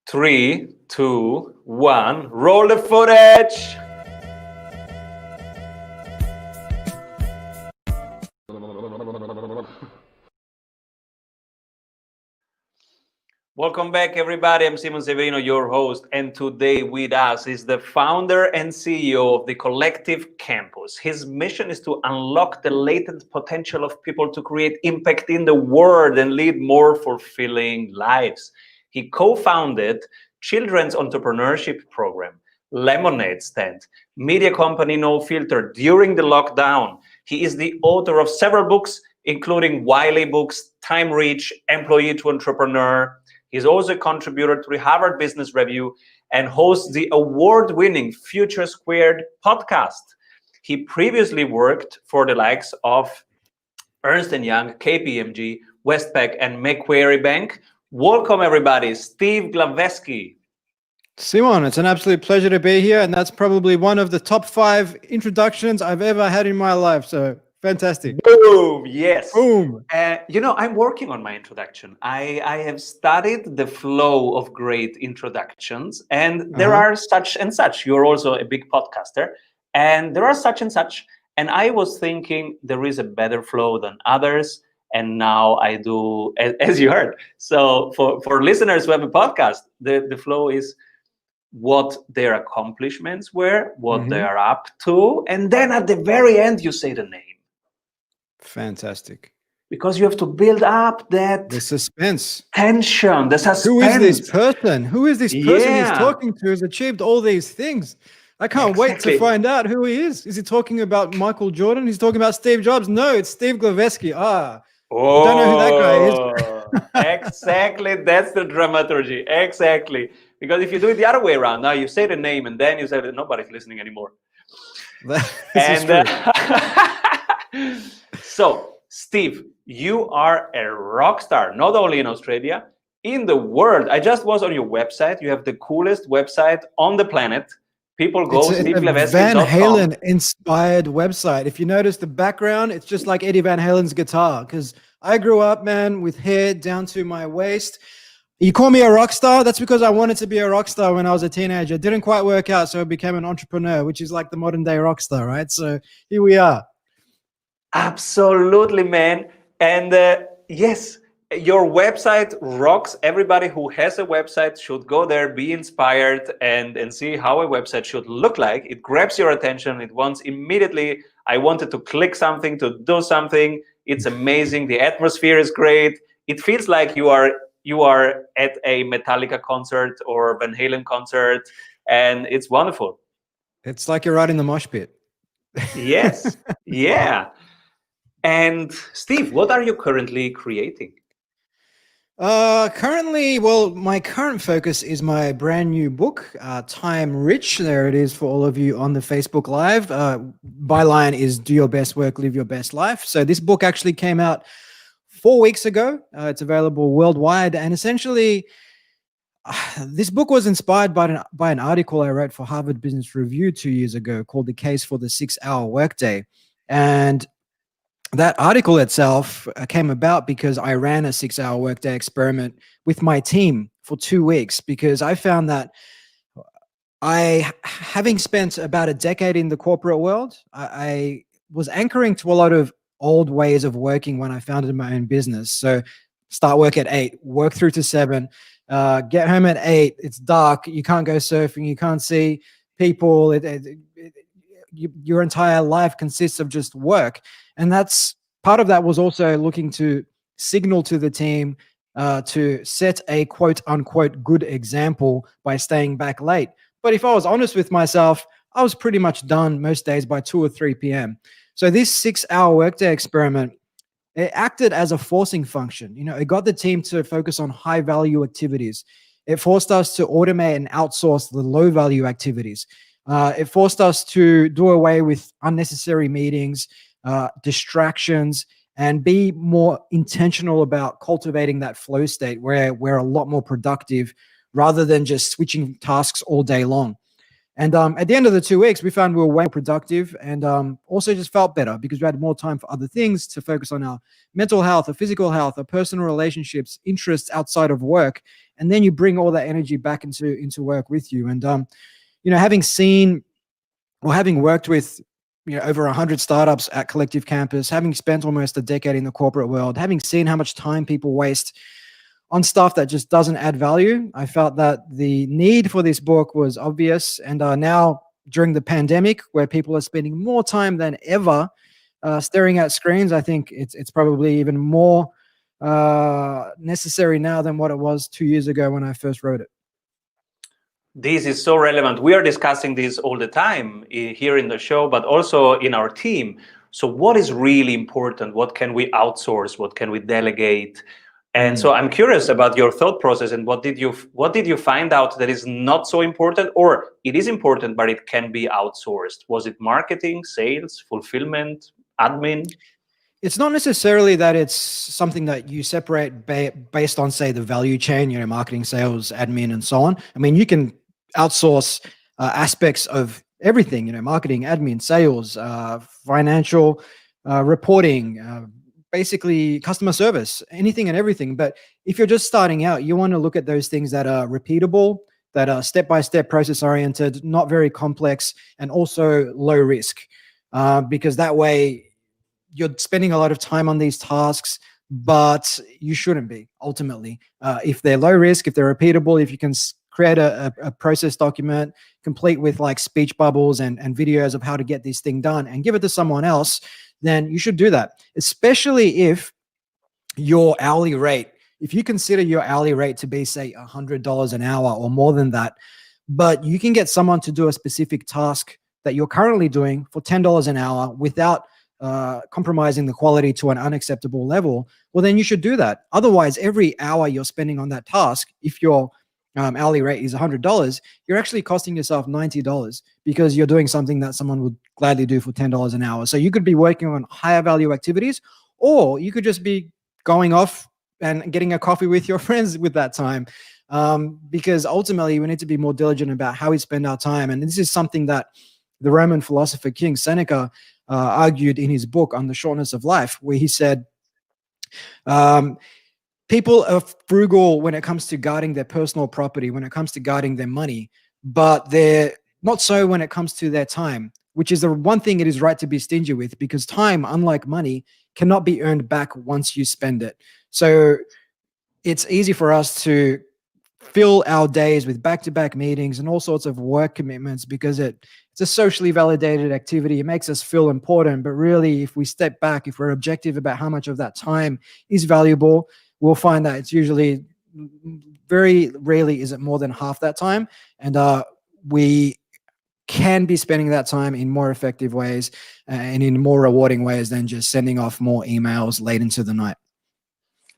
Three, two, one. Roll the footage. Welcome back, everybody. I'm Severino, your host, and today with us is the founder and CEO of the Collective Campus. His mission is to unlock the latent potential of people to create impact in the world and lead more fulfilling lives. He co-founded Children's Entrepreneurship Program, Lemonade Stand, media company No Filter during the lockdown. He is the author of several books, including Wiley Books, Time Reach, Employee to Entrepreneur. He's also a contributor to the Harvard Business Review and hosts the award-winning Future Squared podcast. He previously worked for the likes of Ernst & Young, KPMG, Westpac, and Macquarie Bank. Welcome, everybody. Steve Glaveski. Simon, it's an absolute pleasure to be here, and that's probably one of the top 5 introductions I've ever had in my life, so fantastic. Boom, yes. Boom. I'm working on my introduction. I have studied the flow of great introductions, and there are such and such. You're also a big podcaster, and there are such and such. And I was thinking there is a better flow than others, and now I do, as you heard. So for listeners who have a podcast, the flow is what their accomplishments were, what they are up to, and then at the very end, you say the name. Fantastic. Because you have to build up the suspense, tension, the suspense. Who is this person? Who is this person he's talking to who's achieved all these things? I can't wait to find out who he is. Is he talking about Michael Jordan? He's talking about Steve Jobs? No, it's Steve Glaveski. I don't know who that guy is. Exactly. That's the dramaturgy. Exactly. Because if you do it the other way around, now you say the name and then you say that nobody's listening anymore. So, Steve, you are a rock star, not only in Australia, in the world. I just was on your website. You have the coolest website on the planet. People go SteveGlaveski.com. It's a Van Halen inspired website. If you notice the background, it's just like Eddie Van Halen's guitar. Because I grew up, man, with hair down to my waist. You call me a rock star? That's because I wanted to be a rock star when I was a teenager. It didn't quite work out, so I became an entrepreneur, which is like the modern day rock star, right? So here we are. Absolutely, man. And yes, your website rocks. Everybody who has a website should go there, be inspired, and see how a website should look like. It grabs your attention. It wants immediately, I wanted to click something, to do something. It's amazing. The atmosphere is great. It feels like you are at a Metallica concert or Van Halen concert, and it's wonderful. It's like you're right in the mosh pit. Yes. Yeah. And Steve, what are you currently creating? Currently, my current focus is my brand new book, Time Rich. There it is for all of you on the Facebook Live. Byline is Do Your Best Work, Live Your Best Life. So this book actually came out 4 weeks ago. It's available worldwide. And essentially, this book was inspired by an article I wrote for Harvard Business Review 2 years ago called The Case for the 6-Hour Workday. And that article itself came about because I ran a 6-hour workday experiment with my team for 2 weeks, because I found that having spent about a decade in the corporate world, I was anchoring to a lot of old ways of working when I founded my own business. So start work at 8, work through to 7, get home at 8, it's dark, you can't go surfing, you can't see people, your entire life consists of just work. And that's part of that was also looking to signal to the team to set a quote unquote good example by staying back late. But if I was honest with myself, I was pretty much done most days by 2 or 3 p.m. So this 6-hour workday experiment, it acted as a forcing function. It got the team to focus on high value activities. It forced us to automate and outsource the low value activities. It forced us to do away with unnecessary meetings, distractions, and be more intentional about cultivating that flow state where we're a lot more productive rather than just switching tasks all day long. And at the end of the 2 weeks, we found we were way more productive and also just felt better because we had more time for other things to focus on our mental health, our physical health, our personal relationships, interests outside of work. and then you bring all that energy back into work with you. And having seen or having worked with over 100 startups at Collective Campus, having spent almost a decade in the corporate world, having seen how much time people waste on stuff that just doesn't add value, I felt that the need for this book was obvious. And now during the pandemic, where people are spending more time than ever staring at screens, I think it's probably even more necessary now than what it was 2 years ago when I first wrote it. This is so relevant. We are discussing this all the time here in the show, but also in our team. So what is really important? What can we outsource? What can we delegate? And so I'm curious about your thought process, and what did you find out that is not so important, or it is important but it can be outsourced? Was it marketing, sales, fulfillment, admin? It's not necessarily that it's something that you separate based on, say, the value chain, marketing, sales, admin, and so on. I mean, you can outsource aspects of everything, marketing, admin, sales, financial, reporting, basically customer service, anything and everything. But if you're just starting out, you want to look at those things that are repeatable, that are step-by-step process oriented, not very complex, and also low risk, because that way you're spending a lot of time on these tasks, but you shouldn't be ultimately. If they're low risk, if they're repeatable, if you can create a process document complete with like speech bubbles and videos of how to get this thing done and give it to someone else, then you should do that. Especially if your hourly rate, if you consider your hourly rate to be, say, $100 an hour or more than that, but you can get someone to do a specific task that you're currently doing for $10 an hour without compromising the quality to an unacceptable level, well, then you should do that. Otherwise, every hour you're spending on that task, if your hourly rate is $100, you're actually costing yourself $90 because you're doing something that someone would gladly do for $10 an hour. So you could be working on higher value activities, or you could just be going off and getting a coffee with your friends with that time. Because ultimately we need to be more diligent about how we spend our time. And this is something that the Roman philosopher King Seneca argued in his book On the Shortness of Life, where he said, people are frugal when it comes to guarding their personal property, when it comes to guarding their money, but they're not so when it comes to their time, which is the one thing it is right to be stingy with, because time, unlike money, cannot be earned back once you spend it. So it's easy for us to fill our days with back-to-back meetings and all sorts of work commitments because it's a socially validated activity. It makes us feel important. But really, if we step back, if we're objective about how much of that time is valuable, we'll find that it's usually, very rarely is it more than half that time. And we can be spending that time in more effective ways and in more rewarding ways than just sending off more emails late into the night.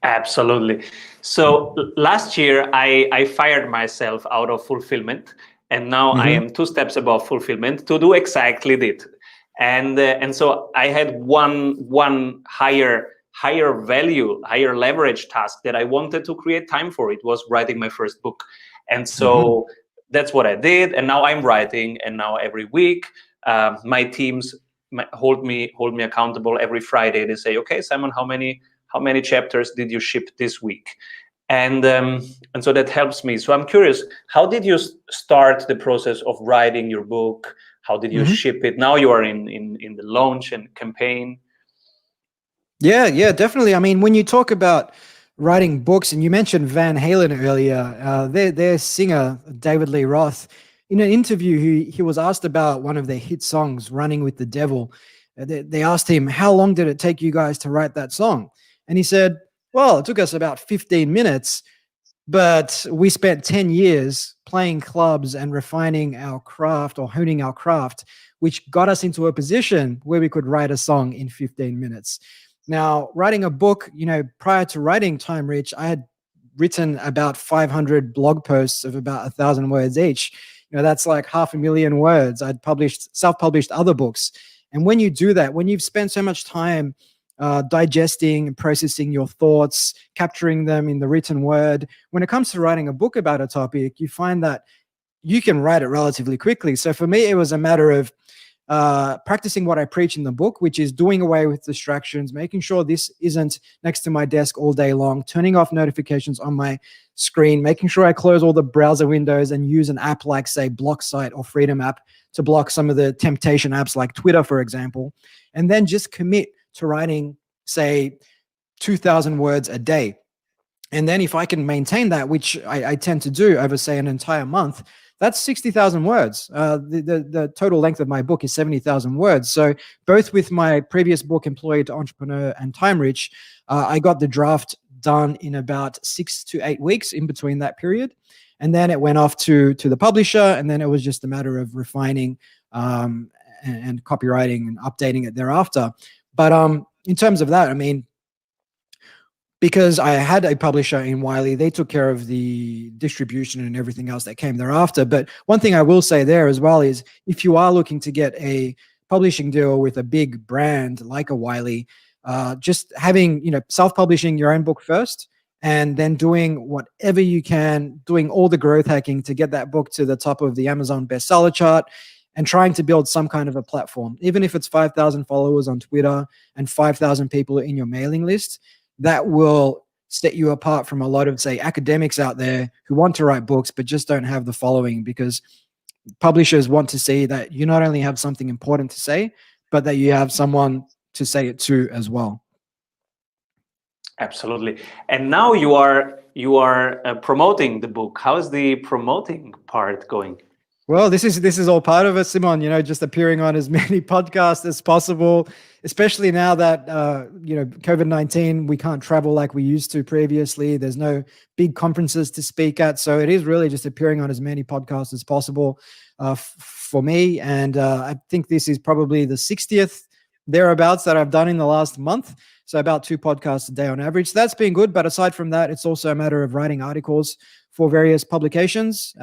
Absolutely. So last year, I fired myself out of fulfillment, and now I am 2 steps above fulfillment to do exactly that. And so I had one higher value, higher leverage task that I wanted to create time for. It was writing my first book, and so that's what I did. And now I'm writing, and now every week my teams hold me accountable. Every Friday they say, "Okay, Simon, how many chapters did you ship this week?" And so that helps me. So I'm curious, how did you start the process of writing your book? How did you ship it? Now you are in the launch and campaign. Yeah, definitely. I mean, when you talk about writing books, and you mentioned Van Halen earlier, their singer, David Lee Roth, in an interview, he was asked about one of their hit songs, Running with the Devil. They asked him, how long did it take you guys to write that song? And he said, well, it took us about 15 minutes, but we spent 10 years playing clubs and refining our craft or honing our craft, which got us into a position where we could write a song in 15 minutes. Now, writing a book, prior to writing Time Rich, I had written about 500 blog posts of about 1,000 words each. That's like 500,000 words. I'd self-published other books. And when you do that, when you've spent so much time digesting and processing your thoughts, capturing them in the written word, when it comes to writing a book about a topic, you find that you can write it relatively quickly. So for me, it was a matter of practicing what I preach in the book, which is doing away with distractions, making sure this isn't next to my desk all day long, turning off notifications on my screen, making sure I close all the browser windows and use an app like, say, BlockSite or Freedom app to block some of the temptation apps like Twitter, for example, and then just commit to writing, say, 2,000 words a day. And then if I can maintain that, which I tend to do over, say, an entire month, that's 60,000 words. The total length of my book is 70,000 words. So both with my previous book, Employed Entrepreneur and Time Rich, I got the draft done in about 6 to 8 weeks in between that period. And then it went off to the publisher, and then it was just a matter of refining and copywriting and updating it thereafter. But in terms of that, I mean, because I had a publisher in Wiley, they took care of the distribution and everything else that came thereafter. But one thing I will say there as well is, if you are looking to get a publishing deal with a big brand like a Wiley, just having, self-publishing your own book first, and then doing whatever you can, doing all the growth hacking to get that book to the top of the Amazon bestseller chart, and trying to build some kind of a platform, even if it's 5,000 followers on Twitter and 5,000 people in your mailing list. That will set you apart from a lot of, say, academics out there who want to write books but just don't have the following, because publishers want to see that you not only have something important to say, but that you have someone to say it to as well. Absolutely. And now you are promoting the book. How's the promoting part going? Well, this is all part of it, Simon. Just appearing on as many podcasts as possible, especially now that COVID-19, we can't travel like we used to previously. There's no big conferences to speak at, so it is really just appearing on as many podcasts as possible for me. And I think this is probably the 60th thereabouts that I've done in the last month. So about 2 podcasts a day on average. So that's been good. But aside from that, it's also a matter of writing articles for various publications.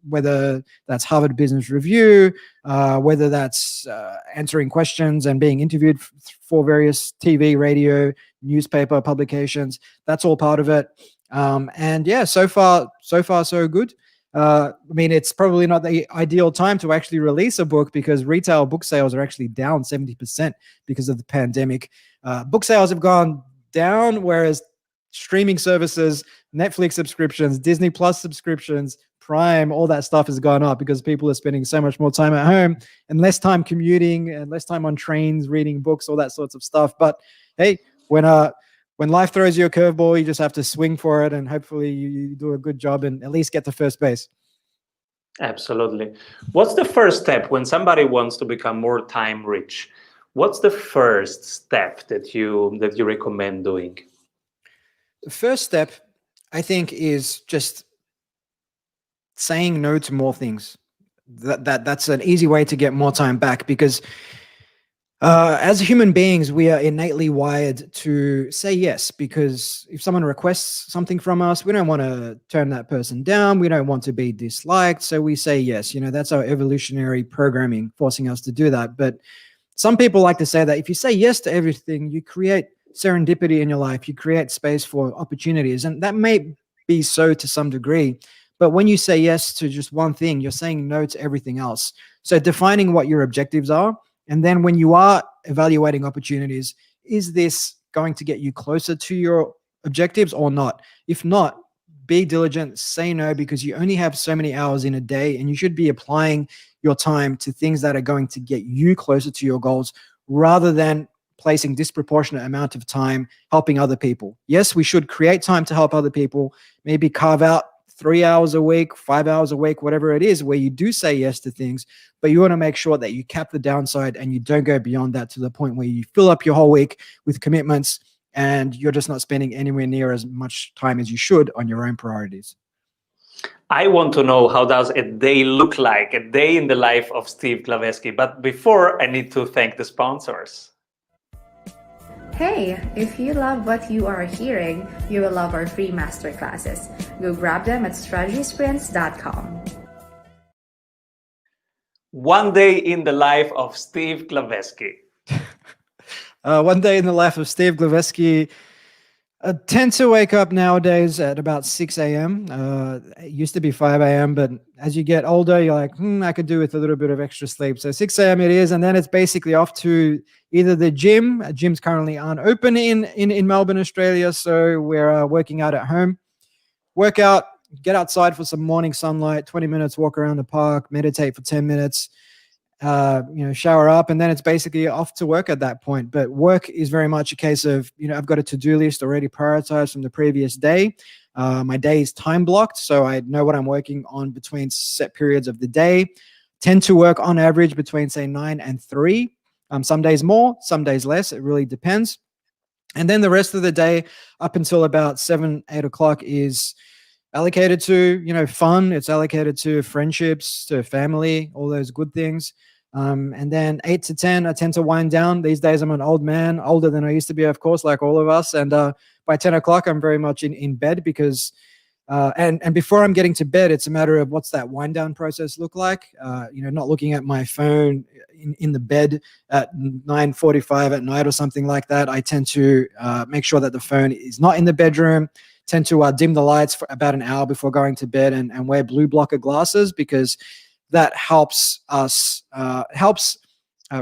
Whether that's Harvard Business Review, whether that's answering questions and being interviewed for various TV, radio, newspaper publications. That's all part of it. And yeah, so far, so good. I mean, it's probably not the ideal time to actually release a book, because retail book sales are actually down 70% because of the pandemic. Book sales have gone down, whereas streaming services, Netflix subscriptions, Disney Plus subscriptions, Prime, all that stuff has gone up because people are spending so much more time at home and less time commuting and less time on trains, reading books, all that sorts of stuff. But hey, when life throws you a curveball, you just have to swing for it, and hopefully you do a good job and at least get to first base. Absolutely. What's the first step when somebody wants to become more time rich? What's the first step that you recommend doing? The first step, I think, is just saying no to more things. That's an easy way to get more time back, because as human beings, we are innately wired to say yes, because if someone requests something from us, we don't want to turn that person down. We don't want to be disliked. So we say yes. That's our evolutionary programming forcing us to do that. But some people like to say that if you say yes to everything, you create serendipity in your life. You create space for opportunities. And that may be so to some degree. But when you say yes to just one thing, you're saying no to everything else. So defining what your objectives are. And then when you are evaluating opportunities, is this going to get you closer to your objectives or not? If not, be diligent, say no, because you only have so many hours in a day, and you should be applying your time to things that are going to get you closer to your goals, rather than placing disproportionate amount of time helping other people. Yes, we should create time to help other people, maybe carve out 3 hours a week, 5 hours a week, whatever it is, where you do say yes to things, but you want to make sure that you cap the downside and you don't go beyond that to the point where you fill up your whole week with commitments and you're just not spending anywhere near as much time as you should on your own priorities. I want to know, how does a day look like, a day in the life of Steve Glaveski? But before, I need to thank the sponsors. Hey, if you love what you are hearing, you will love our free masterclasses. Go grab them at strategysprints.com. One day in the life of Steve Glaveski. One day in the life of Steve Glaveski. I tend to wake up nowadays at about 6 a.m. It used to be 5 a.m., but as you get older, you're like, I could do with a little bit of extra sleep. So 6 a.m. it is, and then it's basically off to either the gym. Gyms currently aren't open in Melbourne, Australia, so we're working out at home. Work out, get outside for some morning sunlight, 20 minutes, walk around the park, meditate for 10 minutes, shower up, and then it's basically off to work at that point. But work is very much a case of, I've got a to-do list already prioritized from the previous day. My day is time blocked, so I know what I'm working on between set periods of the day. Tend to work on average between, say, 9 and 3. Some days more, some days less. It really depends. And then the rest of the day up until about 7, 8 o'clock is allocated to, fun. It's allocated to friendships, to family, all those good things. And then 8 to 10, I tend to wind down. These days, I'm an old man, older than I used to be, of course, like all of us. And by 10 o'clock, I'm very much in bed because, and before I'm getting to bed, it's a matter of what's that wind down process look like? Not looking at my phone in the bed at 9:45 at night or something like that. I tend to make sure that the phone is not in the bedroom. Tend to dim the lights for about an hour before going to bed and wear blue blocker glasses because that helps us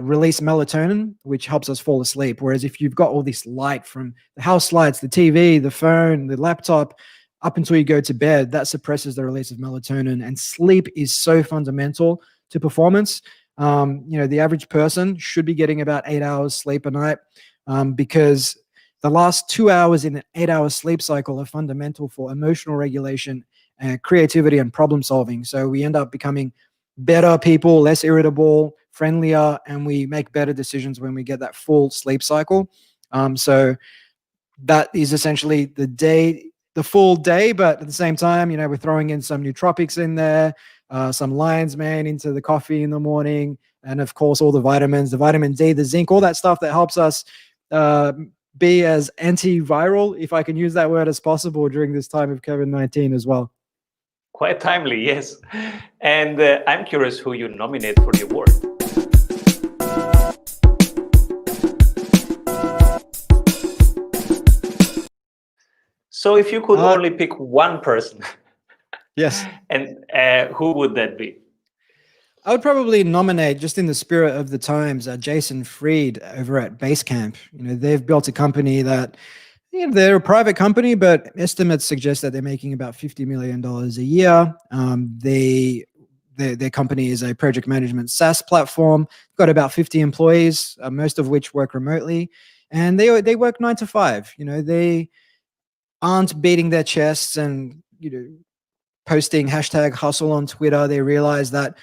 release melatonin, which helps us fall asleep. Whereas if you've got all this light from the house lights, the TV, the phone, the laptop, up until you go to bed, that suppresses the release of melatonin. And sleep is so fundamental to performance. The average person should be getting about 8 hours sleep a night because the last 2 hours in an 8-hour sleep cycle are fundamental for emotional regulation, creativity, and problem solving. So we end up becoming better people, less irritable, friendlier, and we make better decisions when we get that full sleep cycle. So that is essentially the full day, but at the same time, we're throwing in some nootropics in there, some lion's mane into the coffee in the morning, and of course all the vitamins, the vitamin D, the zinc, all that stuff that helps us be as antiviral, if I can use that word, as possible during this time of COVID-19 as well. Quite timely, yes. And I'm curious who you nominate for the award. So if you could only pick one person, yes, and who would that be? I would probably nominate, just in the spirit of the times, Jason Fried over at Basecamp. They've built a company that, they're a private company, but estimates suggest that they're making about $50 million a year. Their company is a project management SaaS platform. Got about 50 employees, most of which work remotely, and they work 9 to 5. They aren't beating their chests and posting #hustle on Twitter. They realize that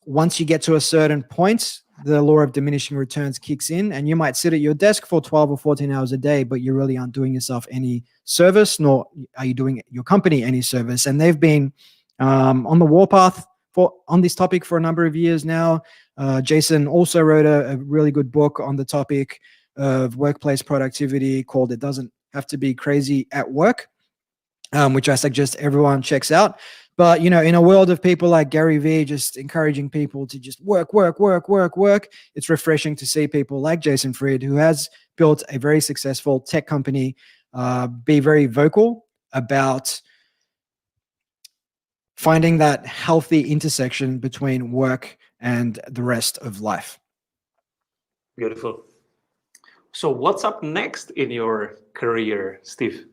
once you get to a certain point, the law of diminishing returns kicks in, and you might sit at your desk for 12 or 14 hours a day, but you really aren't doing yourself any service, nor are you doing your company any service. And they've been on the warpath on this topic for a number of years now. Jason also wrote a really good book on the topic of workplace productivity called "It Doesn't Have to Be Crazy at Work," which I suggest everyone checks out. But, in a world of people like Gary Vee just encouraging people to just work, it's refreshing to see people like Jason Fried, who has built a very successful tech company, be very vocal about finding that healthy intersection between work and the rest of life. Beautiful. So what's up next in your career, Steve?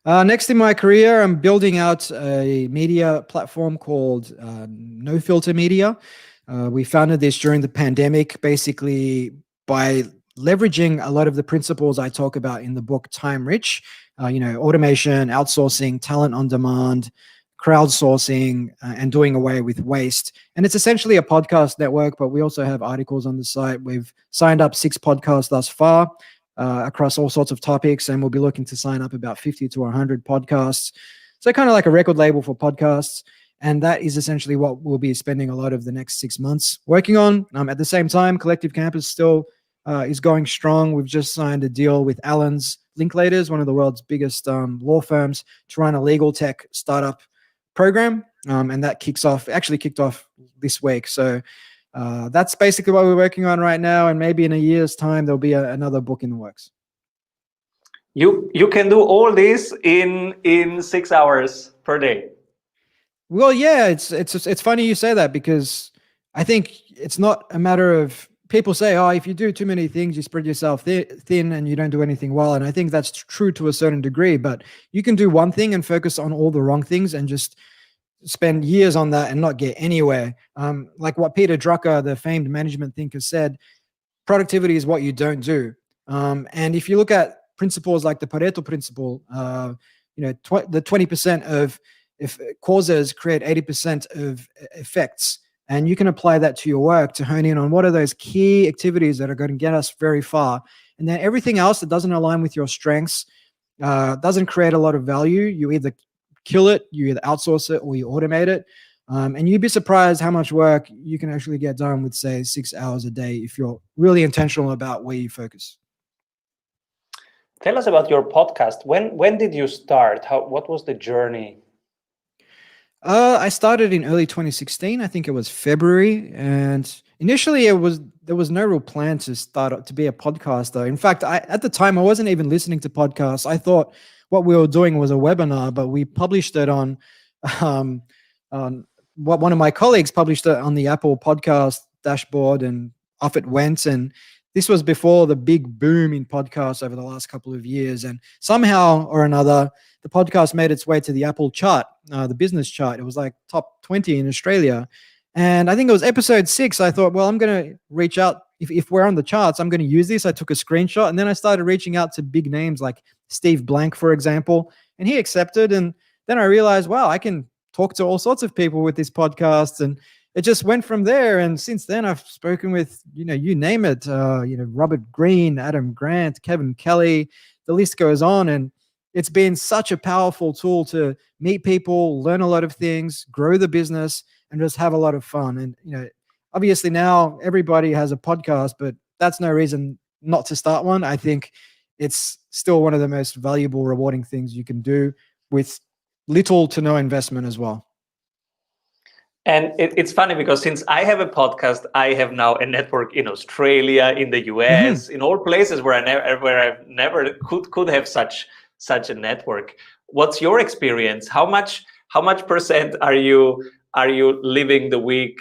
Next in my career, I'm building out a media platform called No Filter Media. We founded this during the pandemic, basically by leveraging a lot of the principles I talk about in the book Time Rich, automation, outsourcing, talent on demand, crowdsourcing, and doing away with waste. And it's essentially a podcast network, but we also have articles on the site. We've signed up 6 podcasts thus far. Across all sorts of topics, and we'll be looking to sign up about 50 to 100 podcasts. So kind of like a record label for podcasts. And that is essentially what we'll be spending a lot of the next 6 months working on. At the same time, Collective Campus still is going strong. We've just signed a deal with Allen's Linklaters, one of the world's biggest law firms, to run a legal tech startup program. And that kicked off this week. So that's basically what we're working on right now, and maybe in a year's time there'll be another book in the works. You can do all this in 6 hours per day. Well, yeah, it's funny you say that, because I think it's not a matter of, people say, oh, if you do too many things, you spread yourself thin and you don't do anything well. And I think that's true to a certain degree, but you can do one thing and focus on all the wrong things and just spend years on that and not get anywhere. Like what Peter Drucker, the famed management thinker, said, productivity is what you don't do. And if you look at principles like the Pareto Principle, the 20% of causes create 80% of effects. And you can apply that to your work to hone in on what are those key activities that are going to get us very far. And then everything else that doesn't align with your strengths, doesn't create a lot of value, you either kill it, you either outsource it, or you automate it. And you'd be surprised how much work you can actually get done with, say, 6 hours a day if you're really intentional about where you focus. Tell us about your podcast. When did you start? What was the journey? I started in early 2016. I think it was February, and initially there was no real plan to start to be a podcaster. In fact, at the time I wasn't even listening to podcasts. I thought what we were doing was a webinar, but we published it on what one of my colleagues published it on the Apple podcast dashboard, and off it went. And this was before the big boom in podcasts over the last couple of years. And somehow or another, the podcast made its way to the Apple chart, the business chart. It was like top 20 in Australia. And I think it was episode 6. I thought, well, I'm going to reach out. If we're on the charts, I'm going to use this. I took a screenshot, and then I started reaching out to big names like Steve Blank, for example, and he accepted. And then I realized, wow, I can talk to all sorts of people with this podcast. And it just went from there. And since then, I've spoken with, you name it, Robert Greene, Adam Grant, Kevin Kelly, the list goes on. And it's been such a powerful tool to meet people, learn a lot of things, grow the business, and just have a lot of fun. And, obviously now everybody has a podcast, but that's no reason not to start one. I think it's still one of the most valuable, rewarding things you can do with little to no investment as well. And it's funny because since I have a podcast, I have now a network in Australia, in the US, in all places where I've never could have such a network. What's your experience? How much percent are you living the week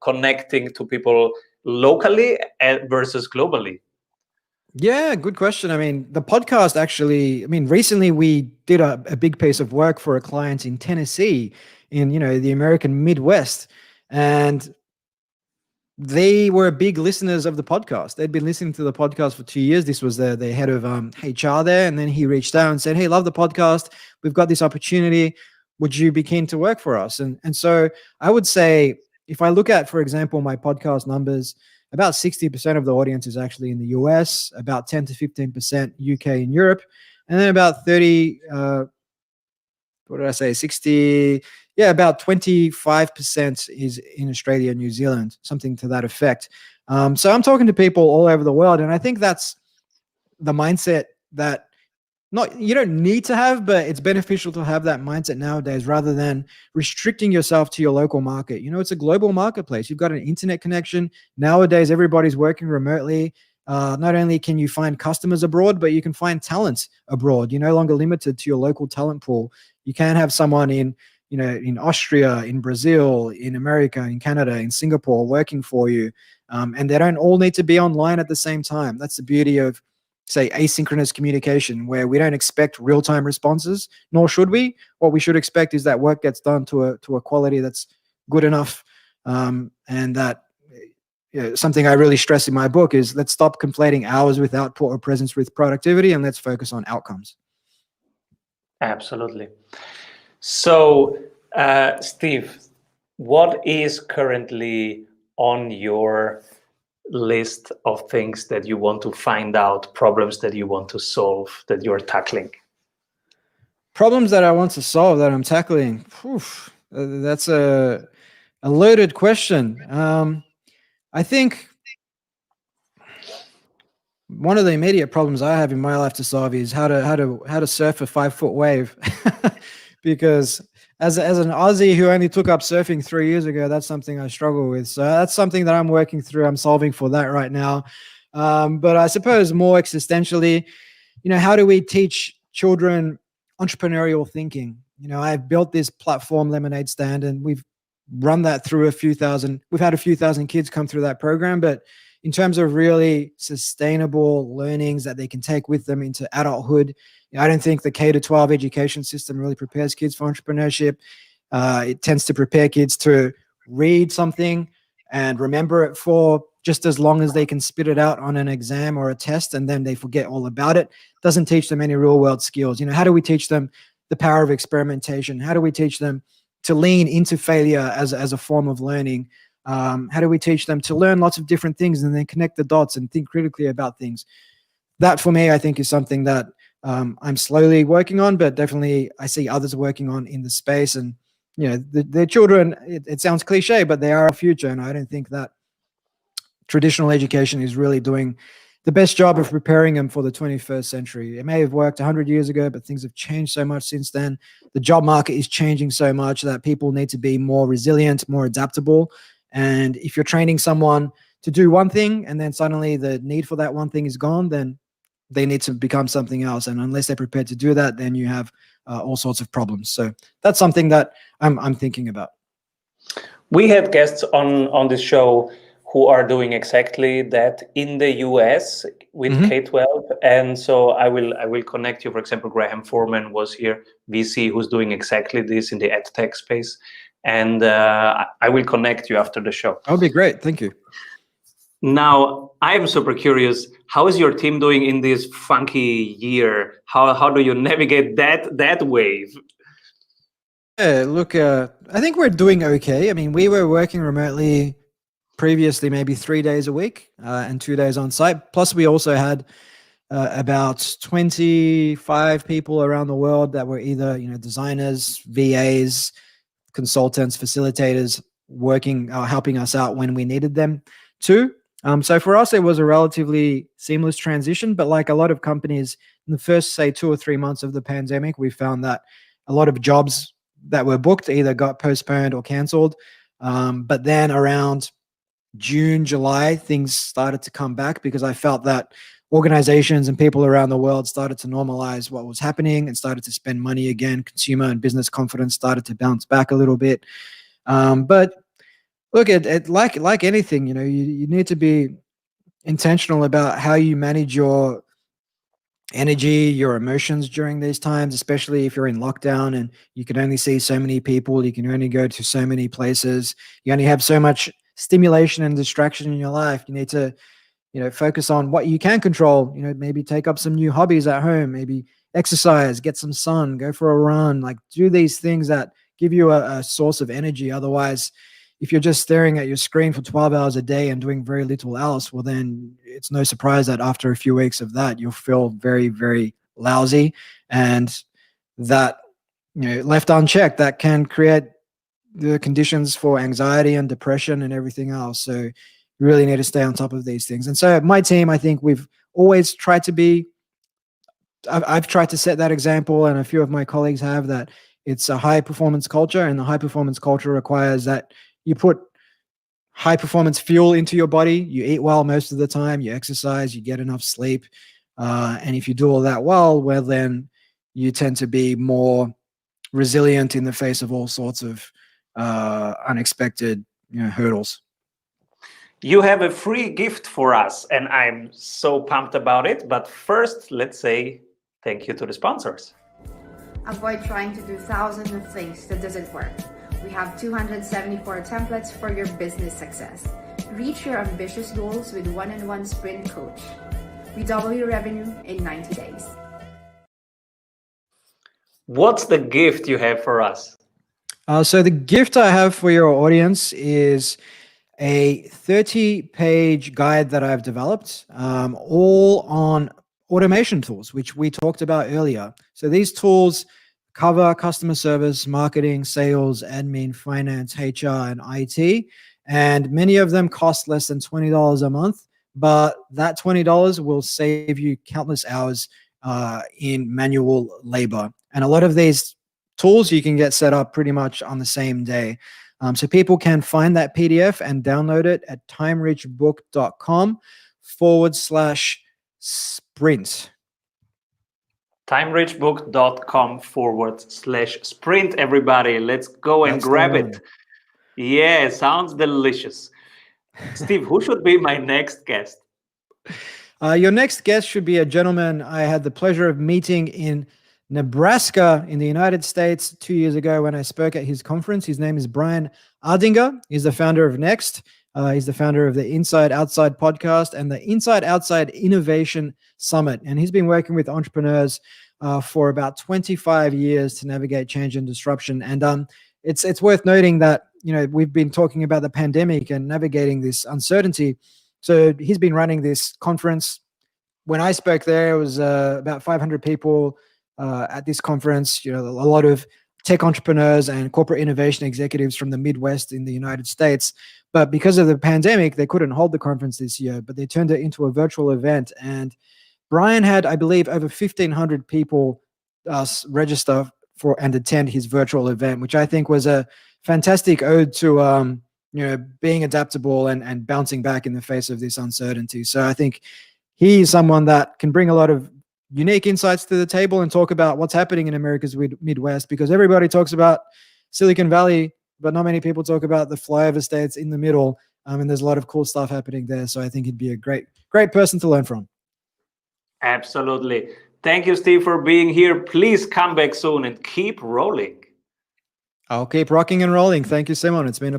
connecting to people locally versus globally? Yeah, good question. I mean, the podcast actually, recently we did a big piece of work for a client in Tennessee, in, the American Midwest. And they were big listeners of the podcast. They'd been listening to the podcast for 2 years. This was the head of HR there. And then he reached out and said, hey, love the podcast. We've got this opportunity. Would you be keen to work for us? And so I would say, if I look at, for example, my podcast numbers, about 60% of the audience is actually in the US, about 10 to 15% UK and Europe, and then about 30, about 25% is in Australia and New Zealand, something to that effect. So I'm talking to people all over the world, and I think that's the mindset that you don't need to have, but it's beneficial to have that mindset nowadays rather than restricting yourself to your local market. It's a global marketplace. You've got an internet connection. Nowadays, everybody's working remotely. Not only can you find customers abroad, but you can find talent abroad. You're no longer limited to your local talent pool. You can have someone in Austria, in Brazil, in America, in Canada, in Singapore working for you. And they don't all need to be online at the same time. That's the beauty of, say, asynchronous communication, where we don't expect real-time responses, nor should we. What we should expect is that work gets done to a quality that's good enough. And that something I really stress in my book is, let's stop conflating hours with output or presence with productivity, and let's focus on outcomes. Absolutely. So, Steve, what is currently on your list of things that you want to find out, problems that you want to solve, that you're tackling? Problems that I want to solve, that I'm tackling. That's a loaded question. I think one of the immediate problems I have in my life to solve is how to surf a 5-foot wave, because as an Aussie who only took up surfing 3 years ago, that's something I struggle with. So that's something that I'm working through. I'm solving for that right now. But I suppose more existentially, how do we teach children entrepreneurial thinking? I've built this platform, Lemonade Stand, and we've run that through we've had a few thousand kids come through that program. But in terms of really sustainable learnings that they can take with them into adulthood, I don't think the K to 12 education system really prepares kids for entrepreneurship. It tends to prepare kids to read something and remember it for just as long as they can spit it out on an exam or a test, and then they forget all about it. Doesn't teach them any real world skills. How do we teach them the power of experimentation? How do we teach them to lean into failure as a form of learning? How do we teach them to learn lots of different things and then connect the dots and think critically about things? That, for me, I think is something that I'm slowly working on, but definitely I see others working on in the space. And, the children, it sounds cliche, but they are our future. And I don't think that traditional education is really doing the best job of preparing them for the 21st century. It may have worked 100 years ago, but things have changed so much since then. The job market is changing so much that people need to be more resilient, more adaptable. And if you're training someone to do one thing and then suddenly the need for that one thing is gone, then they need to become something else. And unless they're prepared to do that, then you have all sorts of problems. So that's something that I'm thinking about. We had guests on this show who are doing exactly that in the US with K-12. And so I will connect you. For example, Graham Foreman was here, VC, who's doing exactly this in the EdTech space. And I will connect you after the show. That would be great. Thank you. Now, I'm super curious. How is your team doing in this funky year? How do you navigate that wave? Yeah, look, I think we're doing okay. I mean, we were working remotely previously, maybe 3 days a week and 2 days on site. Plus, we also had about 25 people around the world that were either, designers, VAs, consultants, facilitators, working, helping us out when we needed them to. So for us, it was a relatively seamless transition. But like a lot of companies, in the first, say, 2 or 3 months of the pandemic, we found that a lot of jobs that were booked either got postponed or canceled. But then around June, July, things started to come back because I felt that organizations and people around the world started to normalize what was happening and started to spend money again. Consumer and business confidence started to bounce back a little bit. But look, like anything, you need to be intentional about how you manage your energy, your emotions during these times, especially if you're in lockdown and you can only see so many people, you can only go to so many places, you only have so much stimulation and distraction in your life. You need to, focus on what you can control, maybe take up some new hobbies at home, maybe exercise, get some sun, go for a run, like do these things that give you a source of energy. Otherwise, if you're just staring at your screen for 12 hours a day and doing very little else, well, then it's no surprise that after a few weeks of that, you'll feel very, very lousy. And that, left unchecked, that can create the conditions for anxiety and depression and everything else. So you really need to stay on top of these things. And so my team, I think we've always tried to be, I've tried to set that example, and a few of my colleagues have, that it's a high performance culture, and the high performance culture requires that you put high performance fuel into your body, you eat well most of the time, you exercise, you get enough sleep. And if you do all that well, then you tend to be more resilient in the face of all sorts of unexpected hurdles. You have a free gift for us, and I'm so pumped about it. But first, let's say thank you to the sponsors. Avoid trying to do thousands of things that doesn't work. We have 274 templates for your business success. Reach your ambitious goals with one-on-one sprint coach. We double your revenue in 90 days. What's the gift you have for us? So the gift I have for your audience is a 30-page guide that I've developed, all on automation tools, which we talked about earlier. So these tools cover customer service, marketing, sales, admin, finance, HR, and IT. And many of them cost less than $20 a month, but that $20 will save you countless hours in manual labor. And a lot of these tools you can get set up pretty much on the same day. So people can find that PDF and download it at timerichbook.com/sprint. timerichbook.com/sprint, everybody. Let's go and That's the grab one. it. Yeah, sounds delicious. Steve, who should be my next guest? Your next guest should be a gentleman I had the pleasure of meeting in Nebraska in the United States 2 years ago when I spoke at his conference. His name is Brian Ardinger. He's the founder of Next. He's the founder of the Inside Outside podcast and the Inside Outside Innovation Summit. And he's been working with entrepreneurs for about 25 years to navigate change and disruption. And it's worth noting that, you know, we've been talking about the pandemic and navigating this uncertainty. So he's been running this conference. When I spoke there, it was about 500 people at this conference. You know, a lot of tech entrepreneurs and corporate innovation executives from the Midwest in the United States. But because of the pandemic, they couldn't hold the conference this year, but they turned it into a virtual event. And Brian had, I believe, over 1,500 people register for and attend his virtual event, which I think was a fantastic ode to you know, being adaptable and bouncing back in the face of this uncertainty. So I think he's someone that can bring a lot of unique insights to the table and talk about what's happening in America's Midwest, because everybody talks about Silicon Valley, but not many people talk about the flyover states in the middle. And there's a lot of cool stuff happening there. So I think he'd be a great person to learn from. Absolutely. Thank you, Steve, for being here. Please come back soon and keep rolling. I'll keep rocking and rolling. Thank you, Simon. It's been a pleasure.